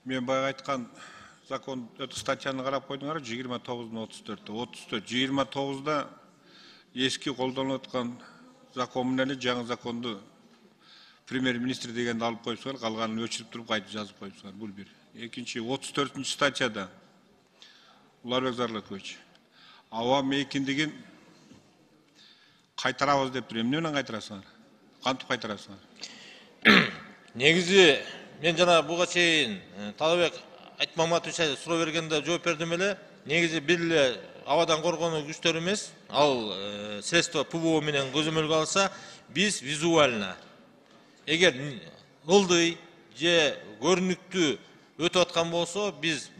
Мен баягы айткан закон статьяны карап койдуңар 29-34. 34, 29-да эски колдонулуп аткан закон менен жаңы законду премьер-министр дегенди алып коюпсуңар, калганын өчүрүп туруп кайтып жазып коюпсуңар. Бул бир. Экинчи 34-статьяда Уларбек Зарлакович, аба мейкиндигин кайтарабыз деп тур. Эмне менен кайтарасыңар? Кантип кайтарасыңар? Негизи мен жана буга чейин Талабек Айтмаматович суроо бергенде жооп бердим эле. Негизи бир эле абадан коргонуу күчтөр эмес, ал средство ПВО менен көзөмөлгө алса, биз визуально эгер ылдый же көрүнүктүү өтүп аткан болсо, биз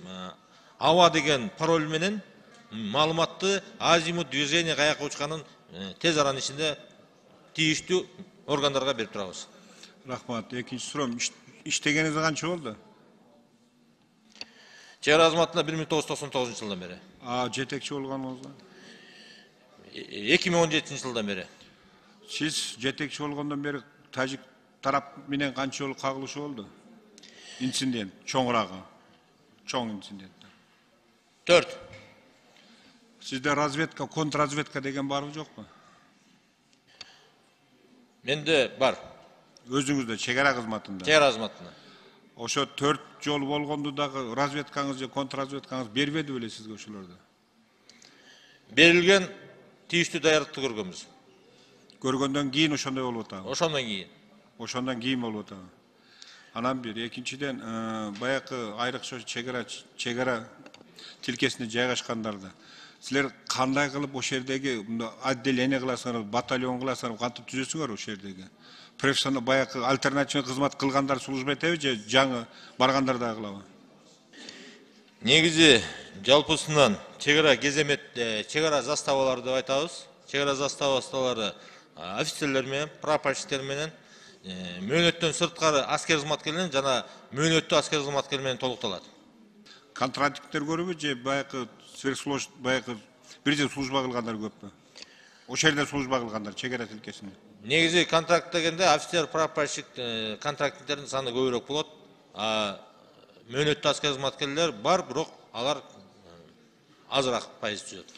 аба деген пароль менен маалыматты азимут движение каяка учканын тез аранын ичинде тийиштүү органдарга берип турабыз. Рахмат. Экинчи суроом, иштегениңиз канча болду? Чек ара кызматында 1999-жылдан бери. Жетекчи болгонуңузга? 2017 жылдан бери. Сиз жетекчи болгондон бери тажик тарап менен канча жолу кагылышуу болду? Инцидент, чоңурагы. Чоң инцидент. 4. Сизде разведка, контрразведка деген барбы жокпу? Менде бар. Өзүңүздө чек ара кызматында? Чек ара кызматында. Ошо 4 жол болгонду дагы разведкаңыз же контрразведкаңыз бербеди беле сизге ошолорду? Берилген тийиштүү даярдыкты көргөнбүз. Көргөндөн кийин ошондой болуп атабы? Ошондон кийин. Ошондон кийин болуп атабы? Анан бир, экинчиден баягы айрыкча чек ара тилкесине жайгашкандарда силер кандай кылып ошол жердеги отделение кыласыңар, батальон кыласыңар, кантип түзөсүңөр ошол жердеги? Профессионал баягы альтернативный кызмат кылгандар служба этеби же жаңы баргандар да кылабы? Негизи жалпысынан чек ара кеземет, чек ара заставалар деп айтабыз. Чек ара заставалары офицерлер менен, прапорщиктер менен, мөөнөттөн сырткары аскер кызматкерлер жана мөөнөттүү аскер кызматкерлер менен толукталат. Контрактиктер көрбү же баягы сверхслужба, баягы бирде служба кылгандар көппү? Ошол жерде служба кылгандар чек ара тилкесинде? Негизи контракт дегенде офицер, прапорщик контрактниктердин саны көбүрөөк болот. Мөөнөттүү аскер кызматкерлер бар, бирок алар азыраак пайыз түзөт.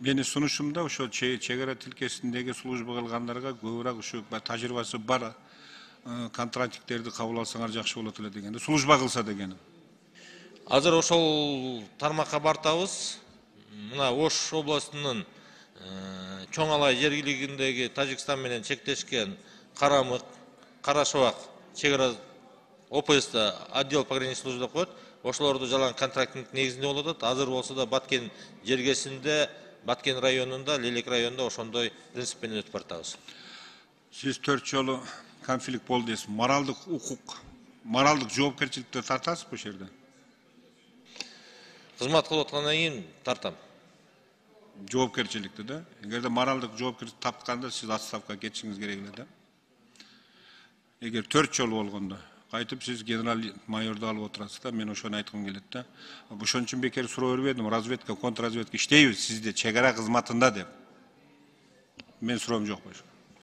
Менин сунушумда ошо чек ара тилкесиндеги служба кылгандарга көбүрөөк ушу тажрыйбасы бар контрактиктерди кабыл алсаңар жакшы болот эле дегенде, служба кылса дегеним. Азыр ошол тармакка бартабыз. Мына Ош областынын Чоң Алай жергилигиндеги Тажикстан менен чектешкен Карамык, Карашабак чек ара ОПС-да отдел пограничной службы деп коет. Ошолорду жалаң контрактник негизинде болуп атат. Азыр болсо да Баткен жергесинде, Баткен районунда, Лелек районунда ошондой принцип менен өтүп бартабыз. Сиз 4 жолу конфликт болду дейсиз. Моралдык укук, моралдык жоопкерчиликти тартасызбы ошол жерде? Кызмат кылып аткандан кийин тартам. Жоопкерчиликти да? Эгерде моралдык жоопкерчилик тапканда сиз отставкага кетишиңиз керек эле да? Эгер 4 жолу болгондо кайтып сиз генерал майорду алып отурасыз да, мен ошону айткым келет да. Ошон үчүн бекер суроо бербедим, разведка, контрразведка иштейби сизде чек ара кызматында деп. Мен суроом жок.